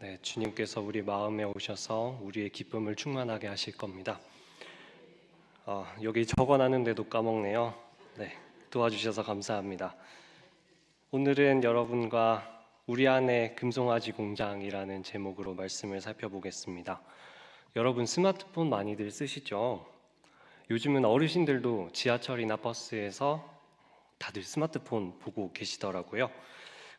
네, 주님께서 우리 마음에 오셔서 우리의 기쁨을 충만하게 하실 겁니다. 여기 적어놨는데도 까먹네요. 네, 도와주셔서 감사합니다. 오늘은 여러분과 우리 안에 금송아지 공장이라는 제목으로 말씀을 살펴보겠습니다. 여러분 스마트폰 많이들 쓰시죠? 요즘은 어르신들도 지하철이나 버스에서 다들 스마트폰 보고 계시더라고요.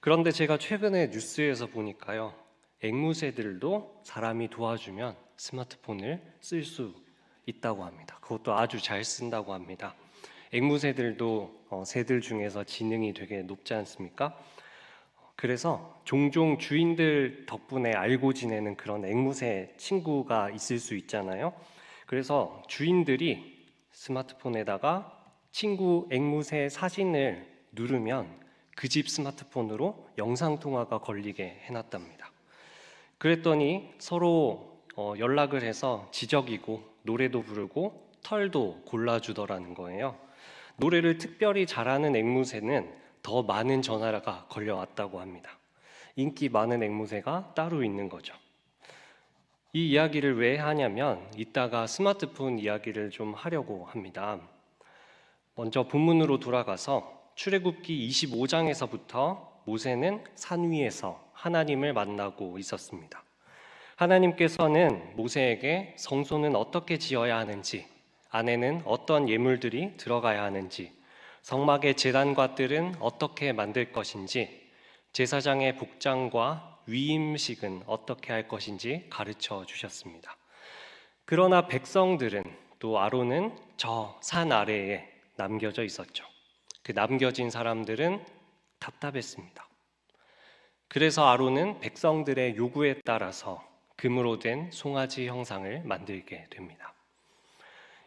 그런데 제가 최근에 뉴스에서 보니까요, 앵무새들도 사람이 도와주면 스마트폰을 쓸 수 있다고 합니다. 그것도 아주 잘 쓴다고 합니다. 앵무새들도 새들 중에서 지능이 되게 높지 않습니까? 그래서 종종 주인들 덕분에 알고 지내는 그런 앵무새 친구가 있을 수 있잖아요. 그래서 주인들이 스마트폰에다가 친구 앵무새 사진을 누르면 그 집 스마트폰으로 영상통화가 걸리게 해놨답니다. 그랬더니 서로 연락을 해서 지적이고 노래도 부르고 털도 골라주더라는 거예요. 노래를 특별히 잘하는 앵무새는 더 많은 전화가 걸려왔다고 합니다. 인기 많은 앵무새가 따로 있는 거죠. 이 이야기를 왜 하냐면 이따가 스마트폰 이야기를 좀 하려고 합니다. 먼저 본문으로 돌아가서 출애굽기 25장에서부터 모세는 산 위에서 하나님을 만나고 있었습니다. 하나님께서는 모세에게 성소는 어떻게 지어야 하는지, 안에는 어떤 예물들이 들어가야 하는지, 성막의 제단과 뜰은 어떻게 만들 것인지, 제사장의 복장과 위임식은 어떻게 할 것인지 가르쳐 주셨습니다. 그러나 백성들은 또 아론은 저 산 아래에 남겨져 있었죠. 그 남겨진 사람들은 답답했습니다. 그래서 아론은 백성들의 요구에 따라서 금으로 된 송아지 형상을 만들게 됩니다.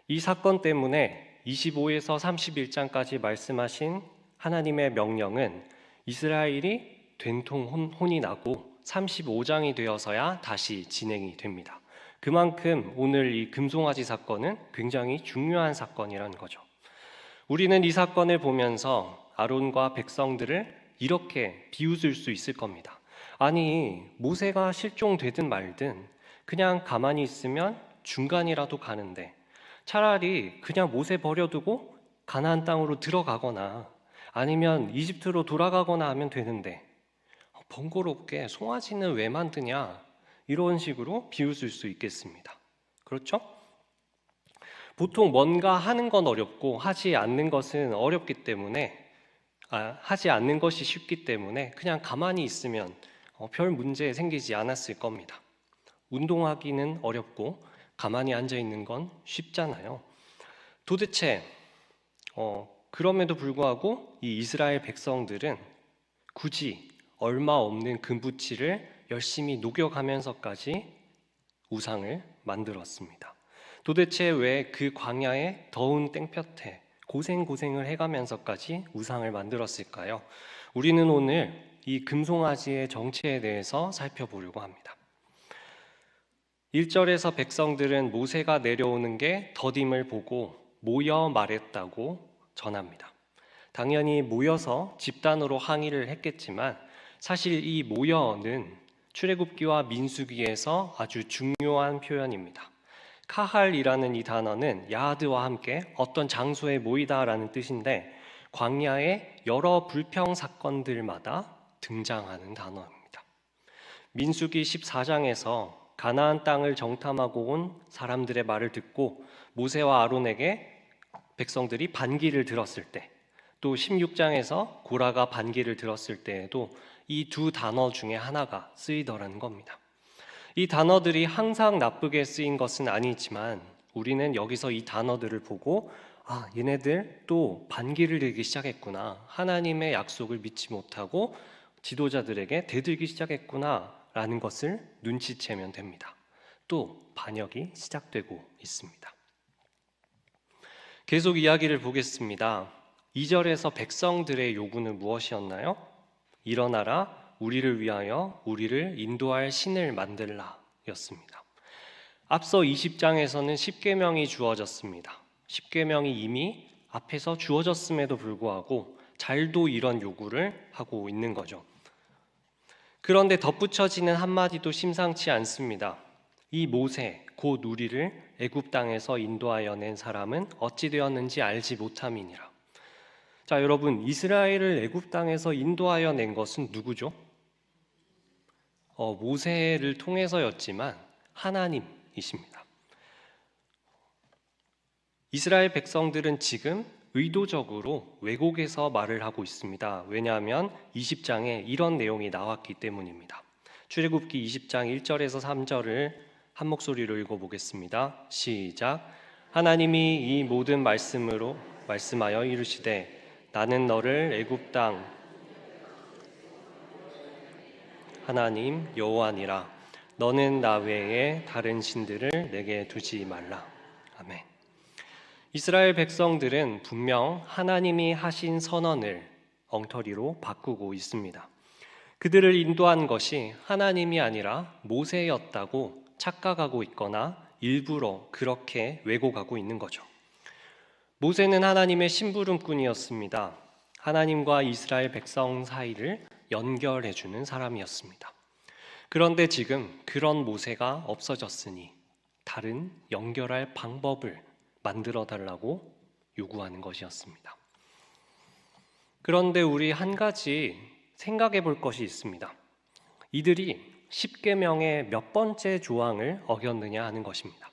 이 사건 때문에 25에서 31장까지 말씀하신 하나님의 명령은 이스라엘이 된통 혼이 나고 35장이 되어서야 다시 진행이 됩니다. 그만큼 오늘 이 금송아지 사건은 굉장히 중요한 사건이라는 거죠. 우리는 이 사건을 보면서 아론과 백성들을 이렇게 비웃을 수 있을 겁니다. 아니, 모세가 실종되든 말든 그냥 가만히 있으면 중간이라도 가는데 차라리 그냥 모세 버려두고 가나안 땅으로 들어가거나 아니면 이집트로 돌아가거나 하면 되는데 번거롭게 송아지는 왜 만드냐, 이런 식으로 비웃을 수 있겠습니다. 그렇죠? 보통 뭔가 하는 건 어렵고 하지 않는 것은 어렵기 때문에 하지 않는 것이 쉽기 때문에 그냥 가만히 있으면 별 문제 생기지 않았을 겁니다. 운동하기는 어렵고 가만히 앉아 있는 건 쉽잖아요. 도대체 그럼에도 불구하고 이 이스라엘 백성들은 굳이 얼마 없는 금붙이를 열심히 녹여가면서까지 우상을 만들었습니다. 도대체 왜 그 광야의 더운 땡볕에 고생을 해가면서까지 우상을 만들었을까요? 우리는 오늘 이 금송아지의 정체에 대해서 살펴보려고 합니다. 1절에서 백성들은 모세가 내려오는 게 더딤을 보고 모여 말했다고 전합니다. 당연히 모여서 집단으로 항의를 했겠지만 사실 이 모여는 출애굽기와 민수기에서 아주 중요한 표현입니다. 카할이라는 이 단어는 야하드와 함께 어떤 장소에 모이다라는 뜻인데 광야의 여러 불평 사건들마다 등장하는 단어입니다. 민수기 14장에서 가나안 땅을 정탐하고 온 사람들의 말을 듣고 모세와 아론에게 백성들이 반기를 들었을 때, 또 16장에서 고라가 반기를 들었을 때에도 이 두 단어 중에 하나가 쓰이더라는 겁니다. 이 단어들이 항상 나쁘게 쓰인 것은 아니지만 우리는 여기서 이 단어들을 보고 얘네들 또 반기를 들기 시작했구나, 하나님의 약속을 믿지 못하고 지도자들에게 대들기 시작했구나 라는 것을 눈치채면 됩니다. 또 반역이 시작되고 있습니다. 계속 이야기를 보겠습니다. 2절에서 백성들의 요구는 무엇이었나요? 일어나라, 우리를 위하여 우리를 인도할 신을 만들라 였습니다. 앞서 20장에서는 10계명이 주어졌습니다. 10계명이 이미 앞에서 주어졌음에도 불구하고 잘도 이런 요구를 하고 있는 거죠. 그런데 덧붙여지는 한마디도 심상치 않습니다. 이 모세 곧 우리를 애굽 땅에서 인도하여 낸 사람은 어찌 되었는지 알지 못함이니라. 자, 여러분, 이스라엘을 애굽 땅에서 인도하여 낸 것은 누구죠? 모세를 통해서였지만 하나님이십니다. 이스라엘 백성들은 지금 의도적으로 왜곡해서 말을 하고 있습니다. 왜냐하면 20장에 이런 내용이 나왔기 때문입니다. 출애굽기 20장 1절에서 3절을 한 목소리로 읽어보겠습니다. 시작. 하나님이 이 모든 말씀으로 말씀하여 이르시되 나는 너를 애굽 땅 하나님 여호와니라. 너는 나 외에 다른 신들을 내게 두지 말라. 아멘. 이스라엘 백성들은 분명 하나님이 하신 선언을 엉터리로 바꾸고 있습니다. 그들을 인도한 것이 하나님이 아니라 모세였다고 착각하고 있거나 일부러 그렇게 왜곡하고 있는 거죠. 모세는 하나님의 심부름꾼이었습니다. 하나님과 이스라엘 백성 사이를 연결해주는 사람이었습니다. 그런데 지금 그런 모세가 없어졌으니 다른 연결할 방법을 만들어 달라고 요구하는 것이었습니다. 그런데 우리 한 가지 생각해 볼 것이 있습니다. 이들이 십계명의 몇 번째 조항을 어겼느냐 하는 것입니다.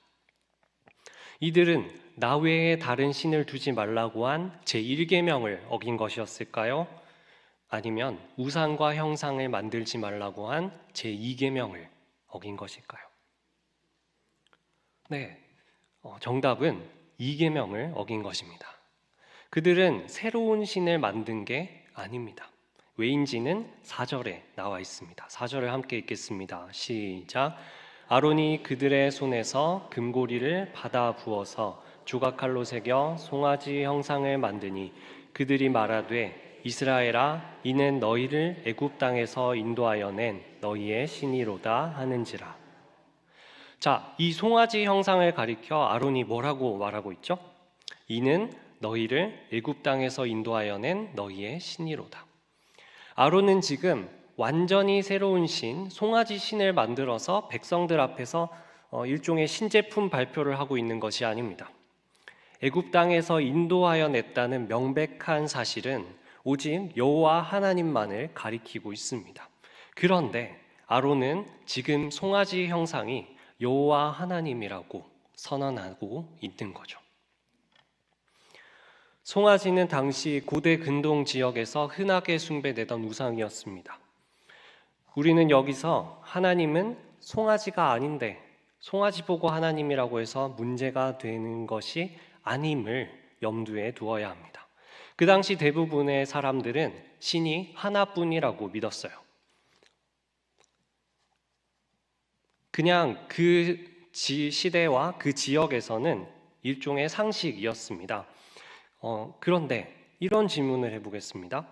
이들은 나 외에 다른 신을 두지 말라고 한 제1계명을 어긴 것이었을까요? 아니면 우상과 형상을 만들지 말라고 한 제2계명을 어긴 것일까요? 네, 정답은 2계명을 어긴 것입니다. 그들은 새로운 신을 만든 게 아닙니다. 왜인지는 4절에 나와 있습니다. 4절을 함께 읽겠습니다. 시작. 아론이 그들의 손에서 금고리를 받아 부어서 조각칼로 새겨 송아지 형상을 만드니 그들이 말하되 이스라엘아 이는 너희를 애굽 땅에서 인도하여 낸 너희의 신이로다 하는지라. 자, 이 송아지 형상을 가리켜 아론이 뭐라고 말하고 있죠? 이는 너희를 애굽 땅에서 인도하여 낸 너희의 신이로다. 아론은 지금 완전히 새로운 신, 송아지 신을 만들어서 백성들 앞에서 일종의 신제품 발표를 하고 있는 것이 아닙니다. 애굽 땅에서 인도하여 냈다는 명백한 사실은 오직 여호와 하나님만을 가리키고 있습니다. 그런데 아론은 지금 송아지 형상이 여호와 하나님이라고 선언하고 있는 거죠. 송아지는 당시 고대 근동 지역에서 흔하게 숭배되던 우상이었습니다. 우리는 여기서 하나님은 송아지가 아닌데 송아지 보고 하나님이라고 해서 문제가 되는 것이 아님을 염두에 두어야 합니다. 그 당시 대부분의 사람들은 신이 하나뿐이라고 믿었어요. 그냥 그 시대와 그 지역에서는 일종의 상식이었습니다. 그런데 이런 질문을 해보겠습니다.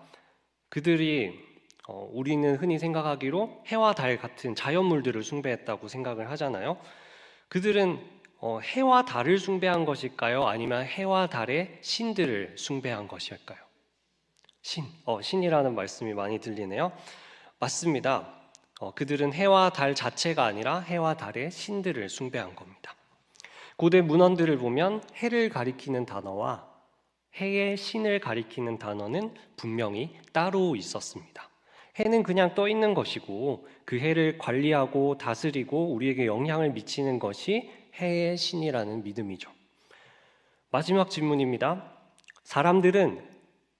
그들이 우리는 흔히 생각하기로 해와 달 같은 자연물들을 숭배했다고 생각을 하잖아요. 그들은 해와 달을 숭배한 것일까요? 아니면 해와 달의 신들을 숭배한 것일까요? 신이라는 말씀이 많이 들리네요. 맞습니다. 그들은 해와 달 자체가 아니라 해와 달의 신들을 숭배한 겁니다. 고대 문헌들을 보면 해를 가리키는 단어와 해의 신을 가리키는 단어는 분명히 따로 있었습니다. 해는 그냥 떠 있는 것이고 그 해를 관리하고 다스리고 우리에게 영향을 미치는 것이 해의 신이라는 믿음이죠. 마지막 질문입니다. 사람들은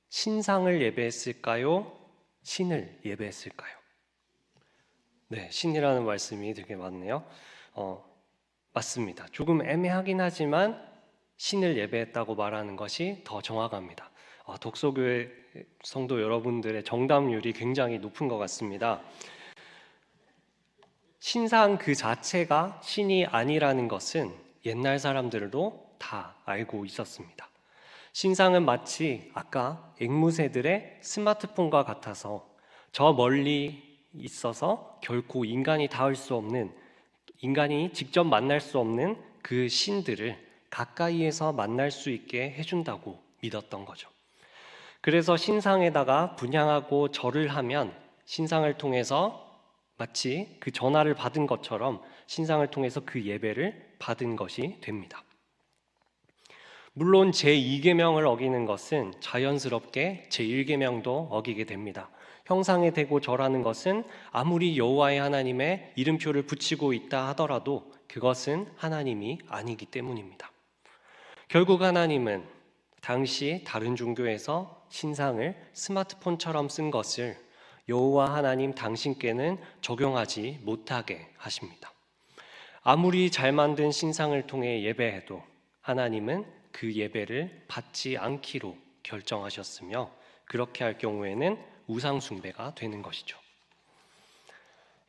신상을 예배했을까요? 신을 예배했을까요? 네, 신이라는 말씀이 되게 많네요. 맞습니다. 조금 애매하긴 하지만 신을 예배했다고 말하는 것이 더 정확합니다. 독서교회 성도 여러분들의 정답률이 굉장히 높은 것 같습니다. 신상 그 자체가 신이 아니라는 것은 옛날 사람들도 다 알고 있었습니다. 신상은 마치 아까 앵무새들의 스마트폰과 같아서 저 멀리 있어서 결코 인간이 닿을 수 없는, 인간이 직접 만날 수 없는 그 신들을 가까이에서 만날 수 있게 해준다고 믿었던 거죠. 그래서 신상에다가 분향하고 절을 하면 신상을 통해서 마치 그 전화를 받은 것처럼 신상을 통해서 그 예배를 받은 것이 됩니다. 물론 제2계명을 어기는 것은 자연스럽게 제1계명도 어기게 됩니다. 형상에 대고 절하는 것은 아무리 여호와의 하나님의 이름표를 붙이고 있다 하더라도 그것은 하나님이 아니기 때문입니다. 결국 하나님은 당시 다른 종교에서 신상을 스마트폰처럼 쓴 것을 여호와 하나님 당신께는 적용하지 못하게 하십니다. 아무리 잘 만든 신상을 통해 예배해도 하나님은 그 예배를 받지 않기로 결정하셨으며 그렇게 할 경우에는 우상 숭배가 되는 것이죠.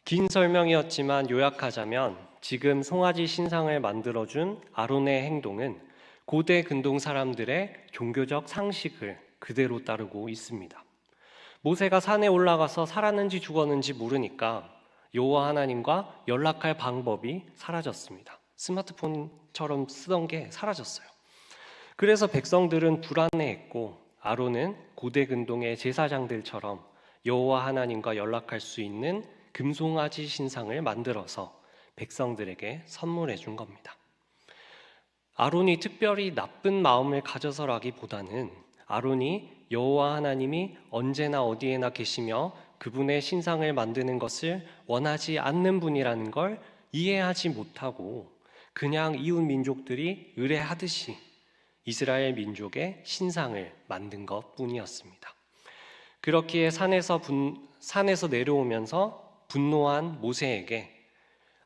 긴 설명이었지만 요약하자면 지금 송아지 신상을 만들어준 아론의 행동은 고대 근동 사람들의 종교적 상식을 그대로 따르고 있습니다. 모세가 산에 올라가서 살았는지 죽었는지 모르니까 여호와 하나님과 연락할 방법이 사라졌습니다. 스마트폰처럼 쓰던 게 사라졌어요. 그래서 백성들은 불안해했고 아론은 고대 근동의 제사장들처럼 여호와 하나님과 연락할 수 있는 금송아지 신상을 만들어서 백성들에게 선물해 준 겁니다. 아론이 특별히 나쁜 마음을 가져서라기보다는 아론이 여호와 하나님이 언제나 어디에나 계시며 그분의 신상을 만드는 것을 원하지 않는 분이라는 걸 이해하지 못하고 그냥 이웃 민족들이 의뢰하듯이 이스라엘 민족의 신상을 만든 것뿐이었습니다. 그렇기에 산에서 내려오면서 분노한 모세에게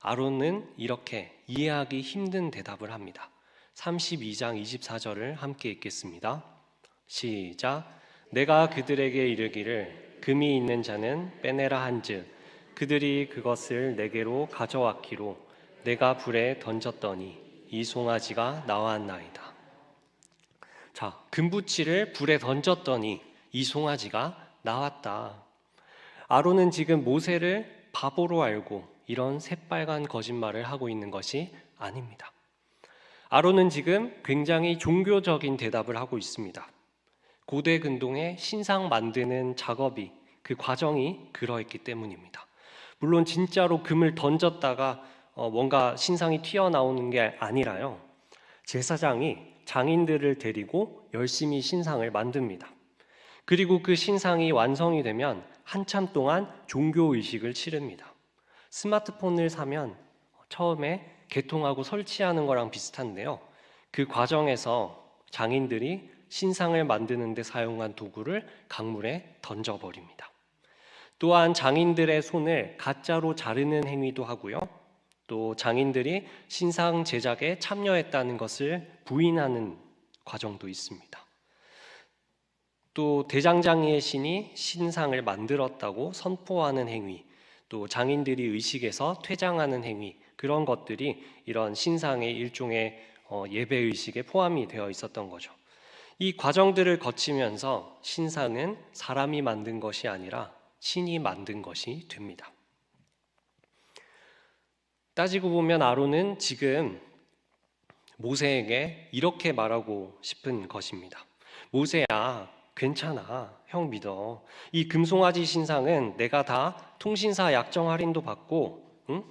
아론은 이렇게 이해하기 힘든 대답을 합니다. 32장 24절을 함께 읽겠습니다. 시작. 내가 그들에게 이르기를 금이 있는 자는 빼내라 한즉 그들이 그것을 내게로 가져왔기로 내가 불에 던졌더니 이 송아지가 나왔나이다. 자, 금붙이를 불에 던졌더니 이 송아지가 나왔다. 아론은 지금 모세를 바보로 알고 이런 새빨간 거짓말을 하고 있는 것이 아닙니다. 아론은 지금 굉장히 종교적인 대답을 하고 있습니다. 고대 근동의 신상 만드는 작업이 그 과정이 그러했기 때문입니다. 물론 진짜로 금을 던졌다가 뭔가 신상이 튀어나오는 게 아니라요. 제사장이 장인들을 데리고 열심히 신상을 만듭니다. 그리고 그 신상이 완성이 되면 한참 동안 종교의식을 치릅니다. 스마트폰을 사면 처음에 개통하고 설치하는 거랑 비슷한데요. 그 과정에서 장인들이 신상을 만드는 데 사용한 도구를 강물에 던져버립니다. 또한 장인들의 손을 가짜로 자르는 행위도 하고요. 또 장인들이 신상 제작에 참여했다는 것을 부인하는 과정도 있습니다. 또 대장장이의 신이 신상을 만들었다고 선포하는 행위, 또 장인들이 의식에서 퇴장하는 행위, 그런 것들이 이런 신상의 일종의 예배의식에 포함이 되어 있었던 거죠. 이 과정들을 거치면서 신상은 사람이 만든 것이 아니라 신이 만든 것이 됩니다. 따지고 보면 아론은 지금 모세에게 이렇게 말하고 싶은 것입니다. 모세야, 괜찮아. 형 믿어. 이 금송아지 신상은 내가 다 통신사 약정 할인도 받고, 응?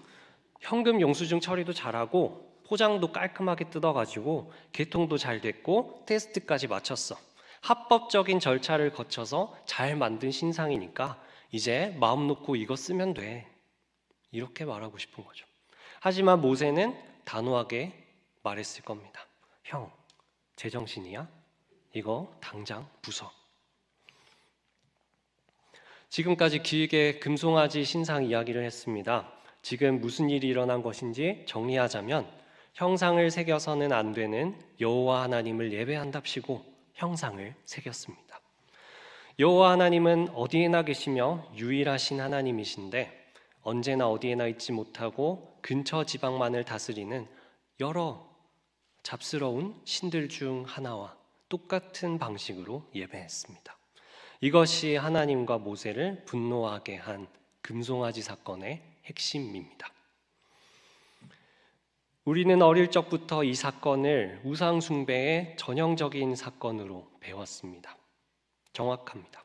현금 영수증 처리도 잘하고 포장도 깔끔하게 뜯어가지고 개통도 잘 됐고 테스트까지 마쳤어. 합법적인 절차를 거쳐서 잘 만든 신상이니까 이제 마음 놓고 이거 쓰면 돼. 이렇게 말하고 싶은 거죠. 하지만 모세는 단호하게 말했을 겁니다. 형, 제정신이야? 이거 당장 부숴. 지금까지 길게 금송아지 신상 이야기를 했습니다. 지금 무슨 일이 일어난 것인지 정리하자면 형상을 새겨서는 안 되는 여호와 하나님을 예배한답시고 형상을 새겼습니다. 여호와 하나님은 어디에나 계시며 유일하신 하나님이신데 언제나 어디에나 있지 못하고 근처 지방만을 다스리는 여러 잡스러운 신들 중 하나와 똑같은 방식으로 예배했습니다. 이것이 하나님과 모세를 분노하게 한 금송아지 사건의 핵심입니다. 우리는 어릴 적부터 이 사건을 우상 숭배의 전형적인 사건으로 배웠습니다. 정확합니다.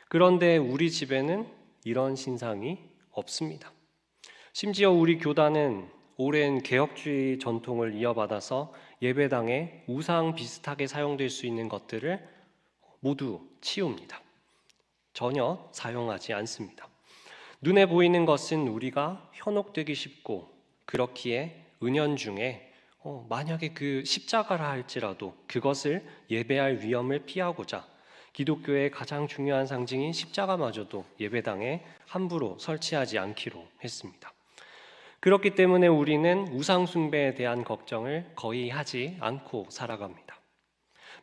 그런데 우리 집에는 이런 신상이 없습니다. 심지어 우리 교단은 오랜 개혁주의 전통을 이어받아서 예배당에 우상 비슷하게 사용될 수 있는 것들을 모두 치웁니다. 전혀 사용하지 않습니다. 눈에 보이는 것은 우리가 현혹되기 쉽고, 그렇기에 은연중에 만약에 그 십자가라 할지라도 그것을 예배할 위험을 피하고자 기독교의 가장 중요한 상징인 십자가마저도 예배당에 함부로 설치하지 않기로 했습니다. 그렇기 때문에 우리는 우상 숭배에 대한 걱정을 거의 하지 않고 살아갑니다.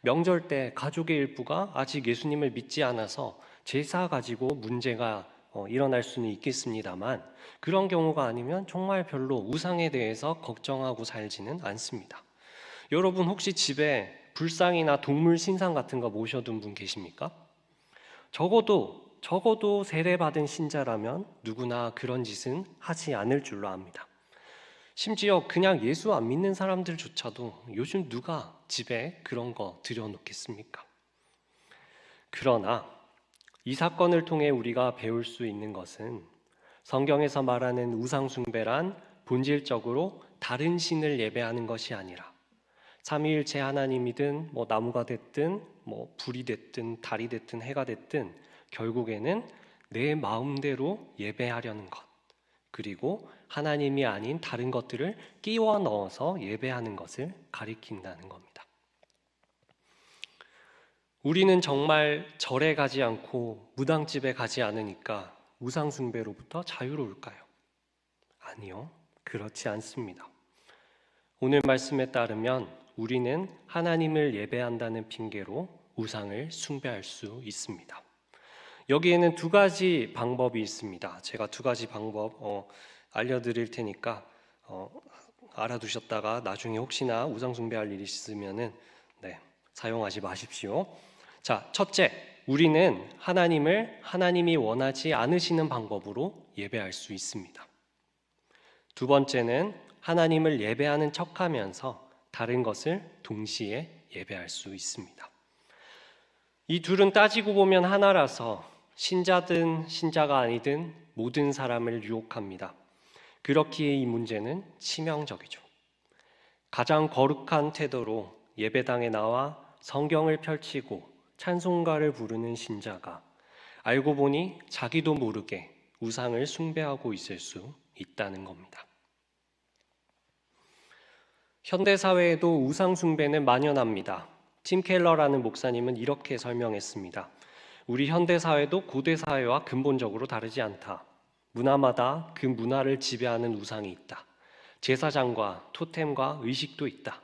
명절 때 가족의 일부가 아직 예수님을 믿지 않아서 제사 가지고 문제가 일어날 수는 있겠습니다만, 그런 경우가 아니면 정말 별로 우상에 대해서 걱정하고 살지는 않습니다. 여러분 혹시 집에 불상이나 동물 신상 같은 거 모셔둔 분 계십니까? 적어도 세례받은 신자라면 누구나 그런 짓은 하지 않을 줄로 압니다. 심지어 그냥 예수 안 믿는 사람들조차도 요즘 누가 집에 그런 거 들여놓겠습니까? 그러나 이 사건을 통해 우리가 배울 수 있는 것은, 성경에서 말하는 우상 숭배란 본질적으로 다른 신을 예배하는 것이 아니라 삼위일체 하나님이든 나무가 됐든 불이 됐든 달이 됐든 해가 됐든 결국에는 내 마음대로 예배하려는 것, 그리고 하나님이 아닌 다른 것들을 끼워 넣어서 예배하는 것을 가리킨다는 겁니다. 우리는 정말 절에 가지 않고 무당집에 가지 않으니까 우상 숭배로부터 자유로울까요? 아니요, 그렇지 않습니다. 오늘 말씀에 따르면 우리는 하나님을 예배한다는 핑계로 우상을 숭배할 수 있습니다. 여기에는 두 가지 방법이 있습니다. 제가 두 가지 방법 알려드릴 테니까 알아두셨다가 나중에 혹시나 우상 숭배할 일이 있으면은 사용하지 마십시오. 자, 첫째, 우리는 하나님이 원하지 않으시는 방법으로 예배할 수 있습니다. 두 번째는 하나님을 예배하는 척하면서 다른 것을 동시에 예배할 수 있습니다. 이 둘은 따지고 보면 하나라서 신자든 신자가 아니든 모든 사람을 유혹합니다. 그렇기에 이 문제는 치명적이죠. 가장 거룩한 태도로 예배당에 나와 성경을 펼치고 찬송가를 부르는 신자가 알고 보니 자기도 모르게 우상을 숭배하고 있을 수 있다는 겁니다. 현대사회에도 우상 숭배는 만연합니다. 팀 켈러라는 목사님은 이렇게 설명했습니다. 우리 현대사회도 고대사회와 근본적으로 다르지 않다. 문화마다 그 문화를 지배하는 우상이 있다. 제사장과 토템과 의식도 있다.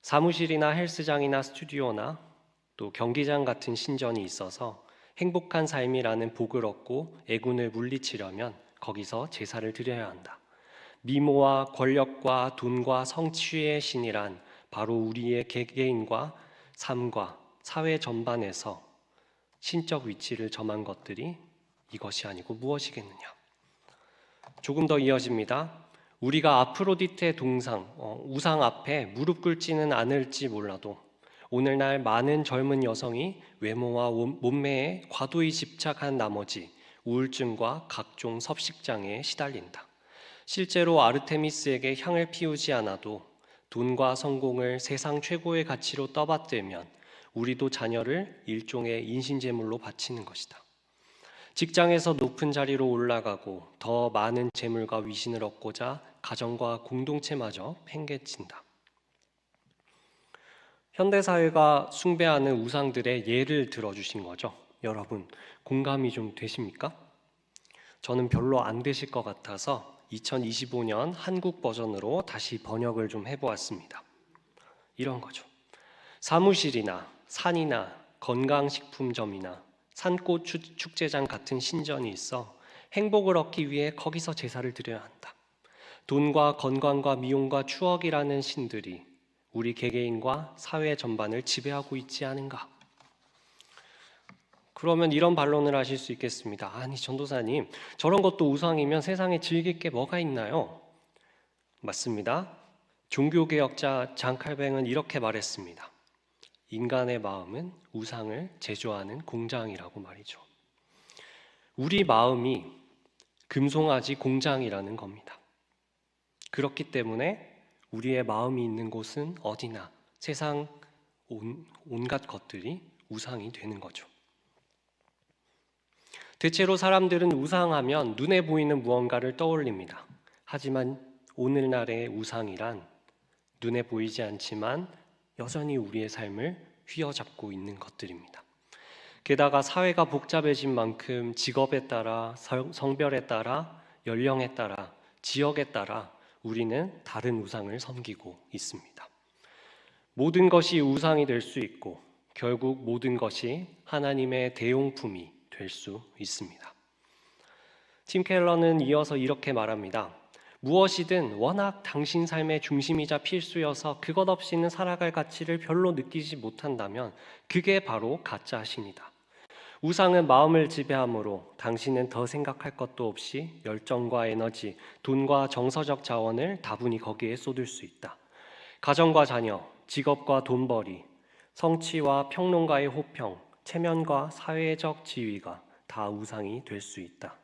사무실이나 헬스장이나 스튜디오나 또 경기장 같은 신전이 있어서 행복한 삶이라는 복을 얻고 애군을 물리치려면 거기서 제사를 드려야 한다. 미모와 권력과 돈과 성취의 신이란 바로 우리의 개개인과 삶과 사회 전반에서 신적 위치를 점한 것들이 이것이 아니고 무엇이겠느냐. 조금 더 이어집니다. 우리가 아프로디테 우상 앞에 무릎 꿇지는 않을지 몰라도 오늘날 많은 젊은 여성이 외모와 몸매에 과도히 집착한 나머지 우울증과 각종 섭식장애에 시달린다. 실제로 아르테미스에게 향을 피우지 않아도 돈과 성공을 세상 최고의 가치로 떠받들면 우리도 자녀를 일종의 인신제물로 바치는 것이다. 직장에서 높은 자리로 올라가고 더 많은 재물과 위신을 얻고자 가정과 공동체마저 팽개친다. 현대사회가 숭배하는 우상들의 예를 들어주신 거죠. 여러분, 공감이 좀 되십니까? 저는 별로 안 되실 것 같아서 2025년 한국 버전으로 다시 번역을 좀 해보았습니다. 이런 거죠. 사무실이나 산이나 건강식품점이나 산꽃 축제장 같은 신전이 있어 행복을 얻기 위해 거기서 제사를 드려야 한다. 돈과 건강과 미용과 추억이라는 신들이 우리 개개인과 사회 전반을 지배하고 있지 않은가? 그러면 이런 반론을 하실 수 있겠습니다. 아니, 전도사님, 저런 것도 우상이면 세상에 즐길 게 뭐가 있나요? 맞습니다. 종교개혁자 장 칼뱅은 이렇게 말했습니다. 인간의 마음은 우상을 제조하는 공장이라고 말이죠. 우리 마음이 금송아지 공장이라는 겁니다. 그렇기 때문에 우리의 마음이 있는 곳은 어디나 세상 온갖 것들이 우상이 되는 거죠. 대체로 사람들은 우상하면 눈에 보이는 무언가를 떠올립니다. 하지만 오늘날의 우상이란 눈에 보이지 않지만 여전히 우리의 삶을 휘어잡고 있는 것들입니다. 게다가 사회가 복잡해진 만큼 직업에 따라, 성별에 따라, 연령에 따라, 지역에 따라 우리는 다른 우상을 섬기고 있습니다. 모든 것이 우상이 될 수 있고 결국 모든 것이 하나님의 대용품이 될 수 있습니다. 팀 켈러는 이어서 이렇게 말합니다. 무엇이든 워낙 당신 삶의 중심이자 필수여서 그것 없이는 살아갈 가치를 별로 느끼지 못한다면 그게 바로 가짜 신이다. 우상은 마음을 지배하므로 당신은 더 생각할 것도 없이 열정과 에너지, 돈과 정서적 자원을 다분히 거기에 쏟을 수 있다. 가정과 자녀, 직업과 돈벌이, 성취와 평론가의 호평, 체면과 사회적 지위가 다 우상이 될 수 있다.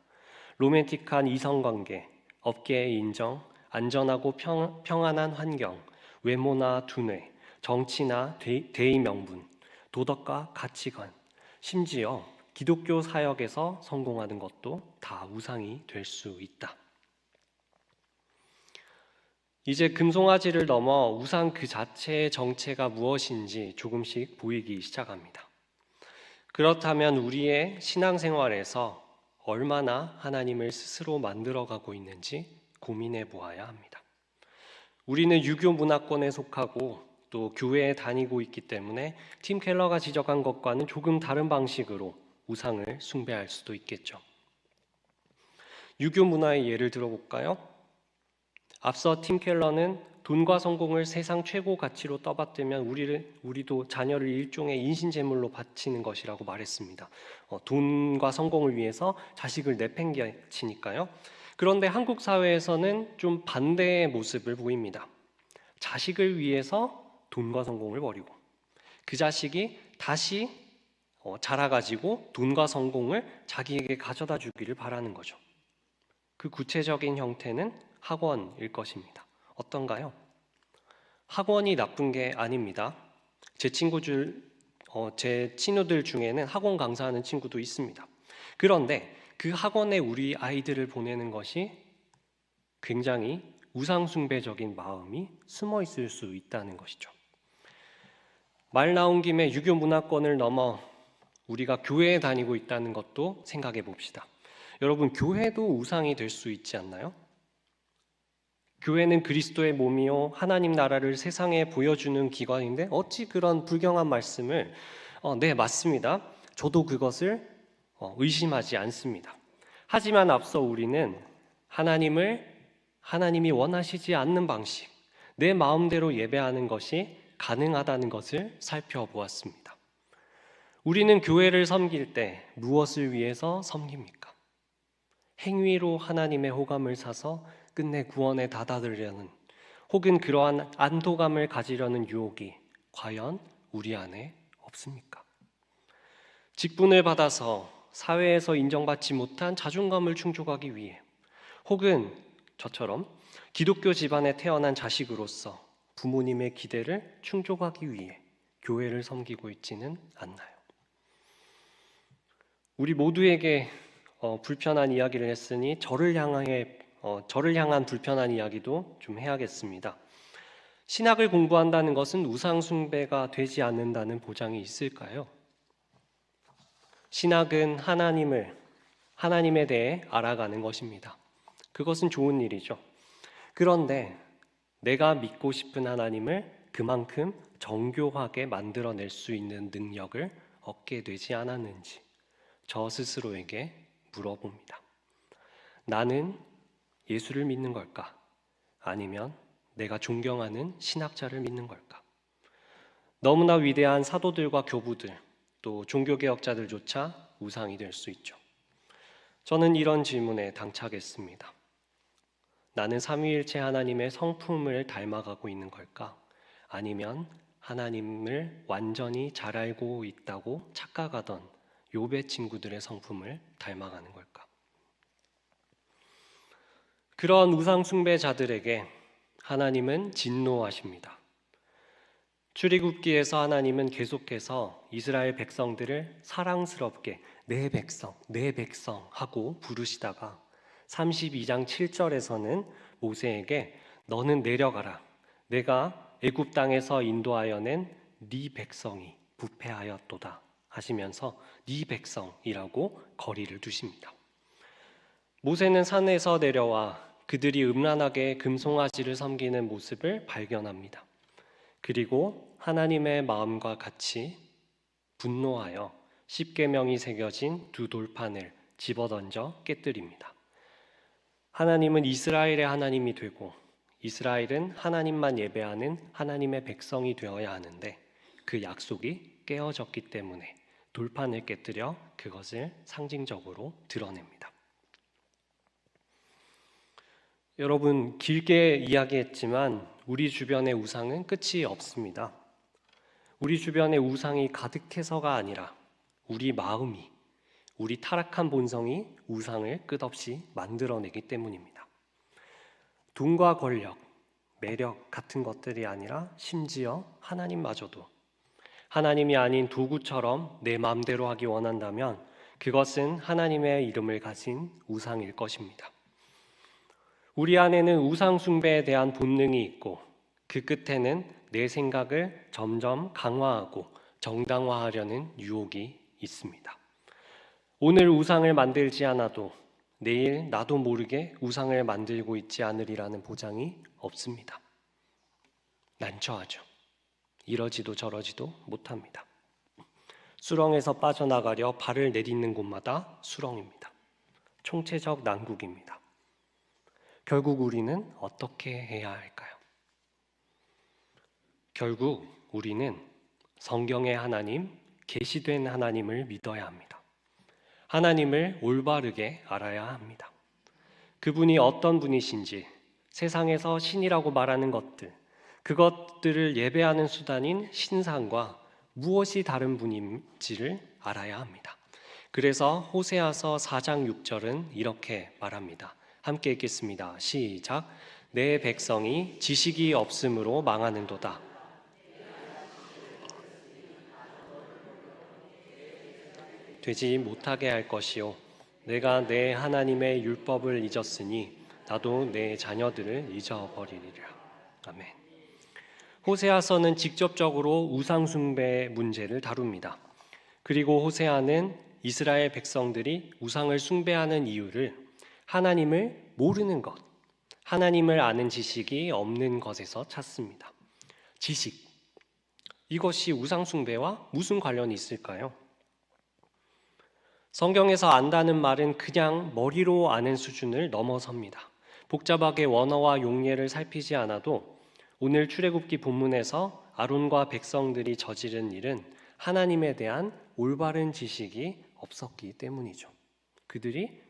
로맨틱한 이성관계, 업계의 인정, 안전하고 평안한 환경, 외모나 두뇌, 정치나 대의 명분, 도덕과 가치관, 심지어 기독교 사역에서 성공하는 것도 다 우상이 될 수 있다. 이제 금송아지를 넘어 우상 그 자체의 정체가 무엇인지 조금씩 보이기 시작합니다. 그렇다면 우리의 신앙생활에서 얼마나 하나님을 스스로 만들어가고 있는지 고민해 보아야 합니다. 우리는 유교 문화권에 속하고 또 교회에 다니고 있기 때문에 팀 켈러가 지적한 것과는 조금 다른 방식으로 우상을 숭배할 수도 있겠죠. 유교 문화의 예를 들어볼까요? 앞서 팀 켈러는 돈과 성공을 세상 최고 가치로 떠받들면 우리도 자녀를 일종의 인신제물로 바치는 것이라고 말했습니다. 돈과 성공을 위해서 자식을 내팽개치니까요. 그런데 한국 사회에서는 좀 반대의 모습을 보입니다. 자식을 위해서 돈과 성공을 버리고 그 자식이 다시 자라가지고 돈과 성공을 자기에게 가져다 주기를 바라는 거죠. 그 구체적인 형태는 학원일 것입니다. 어떤가요? 학원이 나쁜 게 아닙니다. 제 친구들 중에는 학원 강사하는 친구도 있습니다. 그런데 그 학원에 우리 아이들을 보내는 것이 굉장히 우상숭배적인 마음이 숨어 있을 수 있다는 것이죠. 말 나온 김에 유교 문화권을 넘어 우리가 교회에 다니고 있다는 것도 생각해 봅시다. 여러분, 교회도 우상이 될 수 있지 않나요? 교회는 그리스도의 몸이요 하나님 나라를 세상에 보여주는 기관인데 어찌 그런 불경한 말씀을 네, 맞습니다. 저도 그것을 의심하지 않습니다. 하지만 앞서 우리는 하나님이 원하시지 않는 방식, 내 마음대로 예배하는 것이 가능하다는 것을 살펴보았습니다. 우리는 교회를 섬길 때 무엇을 위해서 섬깁니까? 행위로 하나님의 호감을 사서 끝내 구원에 다다르려는 혹은 그러한 안도감을 가지려는 유혹이 과연 우리 안에 없습니까? 직분을 받아서 사회에서 인정받지 못한 자존감을 충족하기 위해 혹은 저처럼 기독교 집안에 태어난 자식으로서 부모님의 기대를 충족하기 위해 교회를 섬기고 있지는 않나요? 우리 모두에게 불편한 이야기를 했으니 저를 향한 불편한 이야기도 좀 해야겠습니다. 신학을 공부한다는 것은 우상 숭배가 되지 않는다는 보장이 있을까요? 신학은 하나님에 대해 알아가는 것입니다. 그것은 좋은 일이죠. 그런데 내가 믿고 싶은 하나님을 그만큼 정교하게 만들어낼 수 있는 능력을 얻게 되지 않았는지 저 스스로에게 물어봅니다. 나는 예수를 믿는 걸까? 아니면 내가 존경하는 신학자를 믿는 걸까? 너무나 위대한 사도들과 교부들, 또 종교개혁자들조차 우상이 될 수 있죠. 저는 이런 질문에 당착했습니다. 나는 삼위일체 하나님의 성품을 닮아가고 있는 걸까? 아니면 하나님을 완전히 잘 알고 있다고 착각하던 욥의 친구들의 성품을 닮아가는 걸까? 그런 우상 숭배자들에게 하나님은 진노하십니다. 출애굽기에서 하나님은 계속해서 이스라엘 백성들을 사랑스럽게 내 백성 하고 부르시다가 32장 7절에서는 모세에게 너는 내려가라. 내가 애굽 땅에서 인도하여 낸 네 백성이 부패하였도다 하시면서 네 백성이라고 거리를 두십니다. 모세는 산에서 내려와 그들이 음란하게 금송아지를 섬기는 모습을 발견합니다. 그리고 하나님의 마음과 같이 분노하여 십계명이 새겨진 두 돌판을 집어던져 깨뜨립니다. 하나님은 이스라엘의 하나님이 되고 이스라엘은 하나님만 예배하는 하나님의 백성이 되어야 하는데 그 약속이 깨어졌기 때문에 돌판을 깨뜨려 그것을 상징적으로 드러냅니다. 여러분, 길게 이야기했지만 우리 주변의 우상은 끝이 없습니다. 우리 주변의 우상이 가득해서가 아니라 우리 마음이, 우리 타락한 본성이 우상을 끝없이 만들어내기 때문입니다. 돈과 권력, 매력 같은 것들이 아니라 심지어 하나님마저도 하나님이 아닌 도구처럼 내 마음대로 하기 원한다면 그것은 하나님의 이름을 가진 우상일 것입니다. 우리 안에는 우상 숭배에 대한 본능이 있고 그 끝에는 내 생각을 점점 강화하고 정당화하려는 유혹이 있습니다. 오늘 우상을 만들지 않아도 내일 나도 모르게 우상을 만들고 있지 않으리라는 보장이 없습니다. 난처하죠. 이러지도 저러지도 못합니다. 수렁에서 빠져나가려 발을 내딛는 곳마다 수렁입니다. 총체적 난국입니다. 결국 우리는 어떻게 해야 할까요? 결국 우리는 성경의 하나님, 계시된 하나님을 믿어야 합니다. 하나님을 올바르게 알아야 합니다. 그분이 어떤 분이신지, 세상에서 신이라고 말하는 것들, 그것들을 예배하는 수단인 신상과 무엇이 다른 분인지를 알아야 합니다. 그래서 호세아서 4장 6절은 이렇게 말합니다. 함께 읽겠습니다. 시작. 내 백성이 지식이 없음으로 망하는도다. 되지 못하게 할 것이요 내가 내 하나님의 율법을 잊었으니 나도 내 자녀들을 잊어버리리라. 아멘. 호세아서는 직접적으로 우상 숭배의 문제를 다룹니다. 그리고 호세아는 이스라엘 백성들이 우상을 숭배하는 이유를 하나님을 모르는 것, 하나님을 아는 지식이 없는 것에서 찾습니다. 지식, 이것이 우상 숭배와 무슨 관련이 있을까요? 성경에서 안다는 말은 그냥 머리로 아는 수준을 넘어섭니다. 복잡하게 원어와 용례를 살피지 않아도 오늘 출애굽기 본문에서 아론과 백성들이 저지른 일은 하나님에 대한 올바른 지식이 없었기 때문이죠. 그들이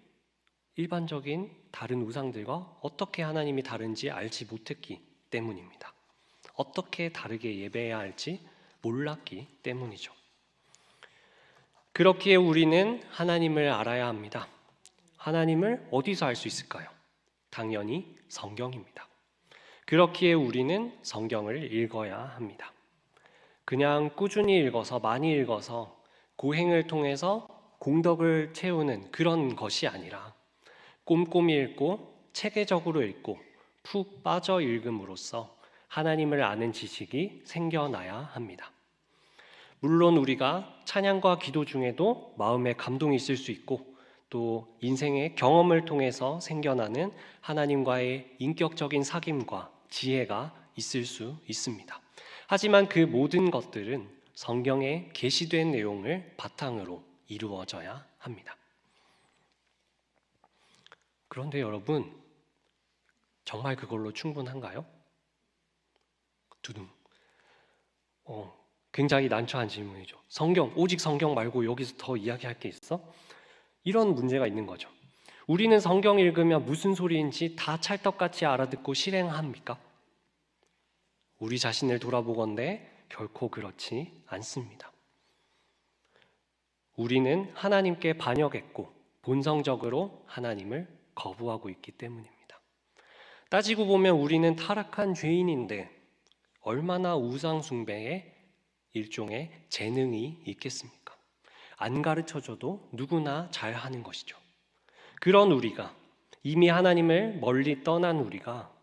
일반적인 다른 우상들과 어떻게 하나님이 다른지 알지 못했기 때문입니다. 어떻게 다르게 예배해야 할지 몰랐기 때문이죠. 그렇기에 우리는 하나님을 알아야 합니다. 하나님을 어디서 알 수 있을까요? 당연히 성경입니다. 그렇기에 우리는 성경을 읽어야 합니다. 그냥 꾸준히 읽어서 많이 읽어서 고행을 통해서 공덕을 채우는 그런 것이 아니라 꼼꼼히 읽고 체계적으로 읽고 푹 빠져 읽음으로써 하나님을 아는 지식이 생겨나야 합니다. 물론 우리가 찬양과 기도 중에도 마음에 감동이 있을 수 있고 또 인생의 경험을 통해서 생겨나는 하나님과의 인격적인 사귐과 지혜가 있을 수 있습니다. 하지만 그 모든 것들은 성경에 계시된 내용을 바탕으로 이루어져야 합니다. 그런데 여러분, 정말 그걸로 충분한가요? 두둥. 굉장히 난처한 질문이죠. 오직 성경 말고 여기서 더 이야기할 게 있어? 이런 문제가 있는 거죠. 우리는 성경 읽으면 무슨 소리인지 다 찰떡같이 알아듣고 실행합니까? 우리 자신을 돌아보건대 결코 그렇지 않습니다. 우리는 하나님께 반역했고 본성적으로 하나님을 거부하고 있기 때문입니다. 따지고 보면 우리는 타락한 죄인인데 얼마나 우상 숭배에 일종의 재능이 있겠습니까? 안 가르쳐줘도 누구나 잘하는 것이죠. 그런 우리가, 이미 하나님을 멀리 떠난 우리가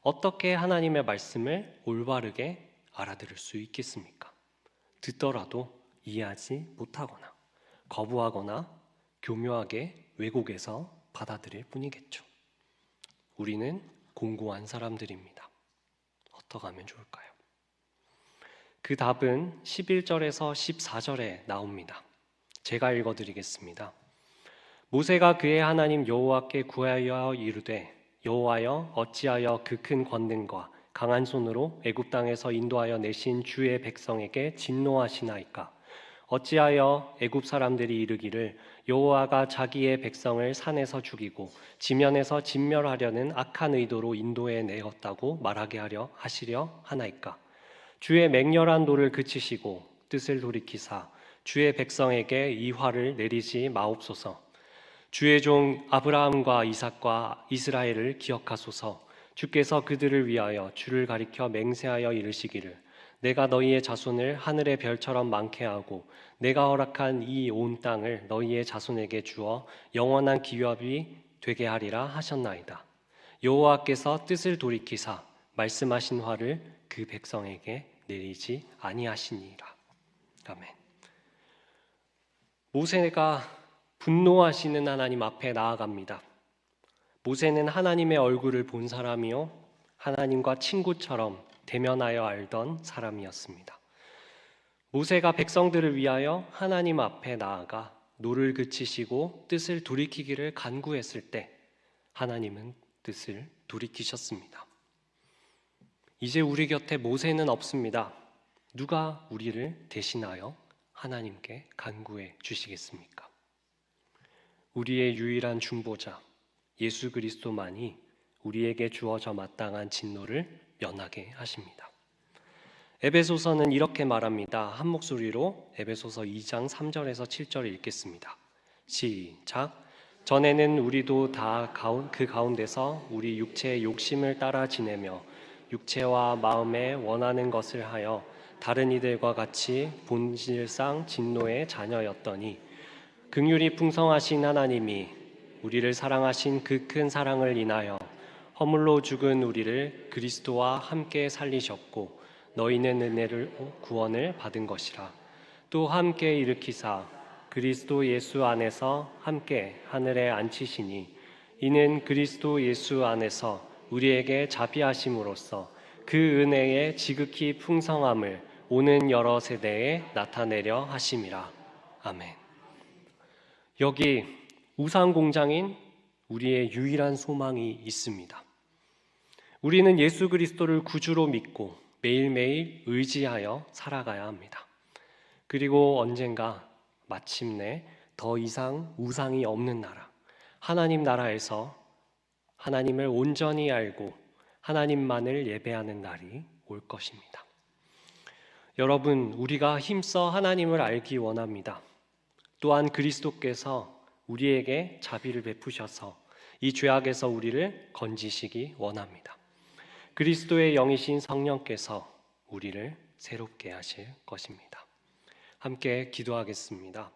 어떻게 하나님의 말씀을 올바르게 알아들을 수 있겠습니까? 듣더라도 이해하지 못하거나 거부하거나 교묘하게 왜곡해서 받아들일 뿐이겠죠. 우리는 공고한 사람들입니다. 어떻게 하면 좋을까요? 그 답은 11절에서 14절에 나옵니다. 제가 읽어드리겠습니다. 모세가 그의 하나님 여호와께 구하여 이르되 여호와여 어찌하여 그 큰 권능과 강한 손으로 애굽 땅에서 인도하여 내신 주의 백성에게 진노하시나이까? 어찌하여 애굽 사람들이 이르기를 여호와가 자기의 백성을 산에서 죽이고 지면에서 진멸하려는 악한 의도로 인도해 내었다고 말하게 하시려 하나이까? 주의 맹렬한 노를 그치시고 뜻을 돌이키사 주의 백성에게 이 화를 내리지 마옵소서. 주의 종 아브라함과 이삭과 이스라엘을 기억하소서. 주께서 그들을 위하여 주를 가리켜 맹세하여 이르시기를 내가 너희의 자손을 하늘의 별처럼 많게 하고 내가 허락한 이 온 땅을 너희의 자손에게 주어 영원한 기업이 되게 하리라 하셨나이다. 여호와께서 뜻을 돌이키사 말씀하신 화를 그 백성에게 내리지 아니하시니라. 아멘. 모세가 분노하시는 하나님 앞에 나아갑니다. 모세는 하나님의 얼굴을 본 사람이요 하나님과 친구처럼 대면하여 알던 사람이었습니다. 모세가 백성들을 위하여 하나님 앞에 나아가 노를 그치시고 뜻을 돌이키기를 간구했을 때 하나님은 뜻을 돌이키셨습니다. 이제 우리 곁에 모세는 없습니다. 누가 우리를 대신하여 하나님께 간구해 주시겠습니까? 우리의 유일한 중보자 예수 그리스도만이 우리에게 주어져 마땅한 진노를 면하게 하십니다. 에베소서는 이렇게 말합니다. 한 목소리로 에베소서 2장 3절에서 7절을 읽겠습니다. 시작. 전에는 우리도 다 그 가운데서 우리 육체의 욕심을 따라 지내며 육체와 마음에 원하는 것을 하여 다른 이들과 같이 본질상 진노의 자녀였더니 긍휼이 풍성하신 하나님이 우리를 사랑하신 그 큰 사랑을 인하여 허물로 죽은 우리를 그리스도와 함께 살리셨고 너희는 은혜를 구원을 받은 것이라. 또 함께 일으키사 그리스도 예수 안에서 함께 하늘에 앉히시니 이는 그리스도 예수 안에서 우리에게 자비하심으로써 그 은혜의 지극히 풍성함을 오는 여러 세대에 나타내려 하심이라. 아멘. 여기 우상 공장인 우리의 유일한 소망이 있습니다. 우리는 예수 그리스도를 구주로 믿고 매일매일 의지하여 살아가야 합니다. 그리고 언젠가 마침내 더 이상 우상이 없는 나라, 하나님 나라에서 하나님을 온전히 알고 하나님만을 예배하는 날이 올 것입니다. 여러분, 우리가 힘써 하나님을 알기 원합니다. 또한 그리스도께서 우리에게 자비를 베푸셔서 이 죄악에서 우리를 건지시기 원합니다. 그리스도의 영이신 성령께서 우리를 새롭게 하실 것입니다. 함께 기도하겠습니다.